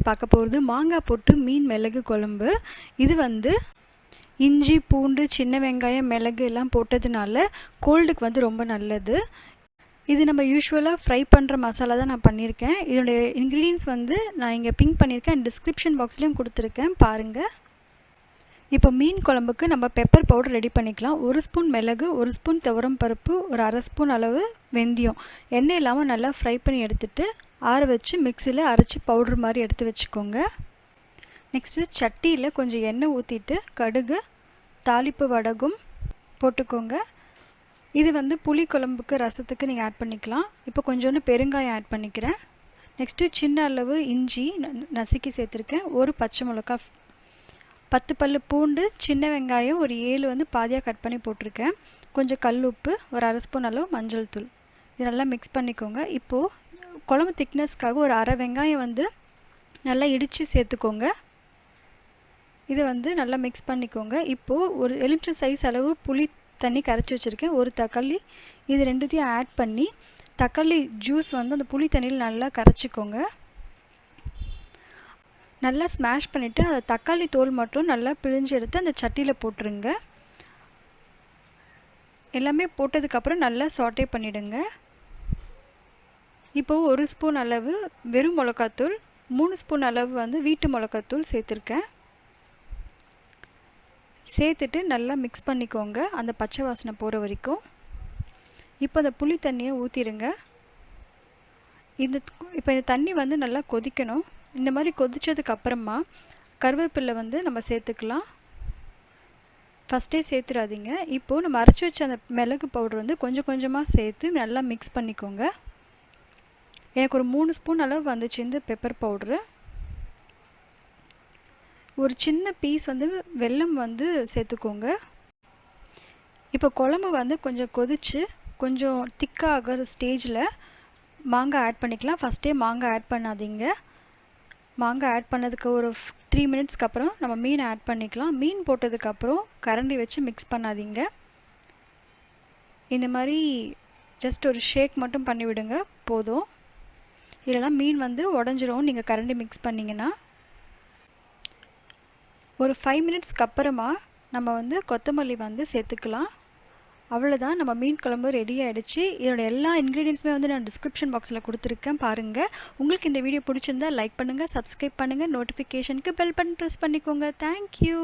வீடியோவில் பார்க்க போகிறது மாங்காய் போட்டு மீன் மிளகு குழம்பு. இது வந்து இஞ்சி பூண்டு சின்ன வெங்காயம் மிளகு எல்லாம் போட்டதுனால கோல்டுக்கு வந்து ரொம்ப நல்லது. இது நம்ம யூஸ்வலாக ஃப்ரை பண்ணுற மசாலா தான் நான் பண்ணியிருக்கேன். இதோடைய இன்க்ரீடியன்ஸ் வந்து நான் இங்கே பிங்க் பண்ணியிருக்கேன், டிஸ்கிரிப்ஷன் பாக்ஸ்லேயும் கொடுத்துருக்கேன் பாருங்கள். இப்போ மீன் குழம்புக்கு நம்ம பெப்பர் பவுடர் ரெடி பண்ணிக்கலாம். 1 ஸ்பூன் மிளகு, 1 ஸ்பூன் துவரம் பருப்பு, ஒரு அரை ஸ்பூன் அளவு வெந்தயம் எண்ணெய் இல்லாமல் நல்லா ஃப்ரை பண்ணி எடுத்துகிட்டு ஆற வச்சு மிக்சியில் அரைச்சி பவுட்ரு மாதிரி எடுத்து வச்சுக்கோங்க. நெக்ஸ்ட்டு சட்டியில் கொஞ்சம் எண்ணெய் ஊற்றிட்டு கடுகு தாளிப்பு வடகம் போட்டுக்கோங்க. இது வந்து புளி குழம்புக்கு ரசத்துக்கு நீங்கள் ஆட் பண்ணிக்கலாம். இப்போ கொஞ்சோண்டு பெருங்காயம் ஆட் பண்ணிக்கிறேன். நெக்ஸ்ட்டு சின்ன அளவு இஞ்சி நசுக்கி சேர்த்துருக்கேன், ஒரு பச்சை மிளகா, 10 பல்லு பூண்டு, சின்ன வெங்காயம் ஒரு 7 வந்து பாதியாக கட் பண்ணி போட்டிருக்கேன், கொஞ்சம் கல் உப்பு, ஒரு அரை ஸ்பூன் அளவு மஞ்சள் தூள். இது நல்லா மிக்ஸ் பண்ணிக்கோங்க. இப்போது குழம்பு திக்னஸ்க்காக ஒரு அரை வெங்காயம் வந்து நல்லா இடித்து சேர்த்துக்கோங்க. இதை வந்து நல்லா மிக்ஸ் பண்ணிக்கோங்க. இப்போது ஒரு எலுமிச்சை சைஸ் அளவு புளி தண்ணி கரைச்சி வச்சுருக்கேன், ஒரு தக்காளி, இது ரெண்டுத்தையும் ஆட் பண்ணி தக்காளி ஜூஸ் வந்து அந்த புளி தண்ணியில் நல்லா கரைச்சிக்கோங்க. நல்லா ஸ்மாஷ் பண்ணிவிட்டு அந்த தக்காளி தோல் மட்டும் நல்லா பிழிஞ்சு எடுத்து அந்த சட்டியில் போட்டுருங்க. எல்லாமே போட்டதுக்கப்புறம் நல்லா சாட்டே பண்ணிவிடுங்க. இப்போது 1 ஸ்பூன் அளவு வெறும் மிளகாத்தூள், 3 ஸ்பூன் அளவு வந்து வீட்டு மிளகாத்தூள் சேர்த்துருக்கேன். சேர்த்துட்டு நல்லா மிக்ஸ் பண்ணிக்கோங்க அந்த பச்சை வாசனை போகிற வரைக்கும். இப்போ அந்த புளி தண்ணியை ஊற்றிடுங்க. இப்போ இந்த தண்ணி வந்து நல்லா கொதிக்கணும். இந்த மாதிரி கொதித்ததுக்கப்புறமா கருவேப்பிலை வந்து நம்ம சேர்த்துக்கலாம். ஃபஸ்ட்டே சேர்த்துடாதீங்க. இப்போது நம்ம அரைச்சி வச்ச அந்த மிளகு பவுடர் வந்து கொஞ்சம் கொஞ்சமாக சேர்த்து நல்லா மிக்ஸ் பண்ணிக்கோங்க. எனக்கு ஒரு 3 ஸ்பூன் அளவு வந்துச்சு இந்த பெப்பர் பவுட்ரு. ஒரு சின்ன பீஸ் வந்து வெல்லம் வந்து சேர்த்துக்கோங்க. இப்போ குழம்பு வந்து கொஞ்சம் கொதித்து கொஞ்சம் திக்காகிற ஸ்டேஜில் மாங்காய் ஆட் பண்ணிக்கலாம். ஃபஸ்ட்டே மாங்காய் ஆட் பண்ணாதீங்க. மாங்காய் ஆட் பண்ணதுக்கு ஒரு 3 மினிட்ஸ்க்கு அப்புறம் நம்ம மீன் ஆட் பண்ணிக்கலாம். மீன் போட்டதுக்கப்புறம் கரண்டி வச்சு மிக்ஸ் பண்ணாதீங்க. இந்த மாதிரி ஜஸ்ட் ஒரு ஷேக் மட்டும் பண்ணிவிடுங்க போதும். இல்லைனா மீன் வந்து உடஞ்சிரும் நீங்கள் கரண்டி மிக்ஸ் பண்ணிங்கன்னா. ஒரு 5 மினிட்ஸ்க்கு அப்புறமா நம்ம வந்து கொத்தமல்லி வந்து சேர்த்துக்கலாம். அவ்வளோதான், நம்ம மீன் குழம்பு ரெடி ஆகிடுச்சு. இதோட எல்லா இன்க்ரீடியன்ஸுமே வந்து நான் டிஸ்கிரிப்ஷன் பாக்ஸில் கொடுத்துருக்கேன் பாருங்கள். உங்களுக்கு இந்த வீடியோ பிடிச்சிருந்தா லைக் பண்ணுங்கள், சப்ஸ்கிரைப் பண்ணுங்கள், நோட்டிஃபிகேஷனுக்கு பெல் பட்டன் ப்ரெஸ் பண்ணிக்கோங்க. தேங்க்யூ.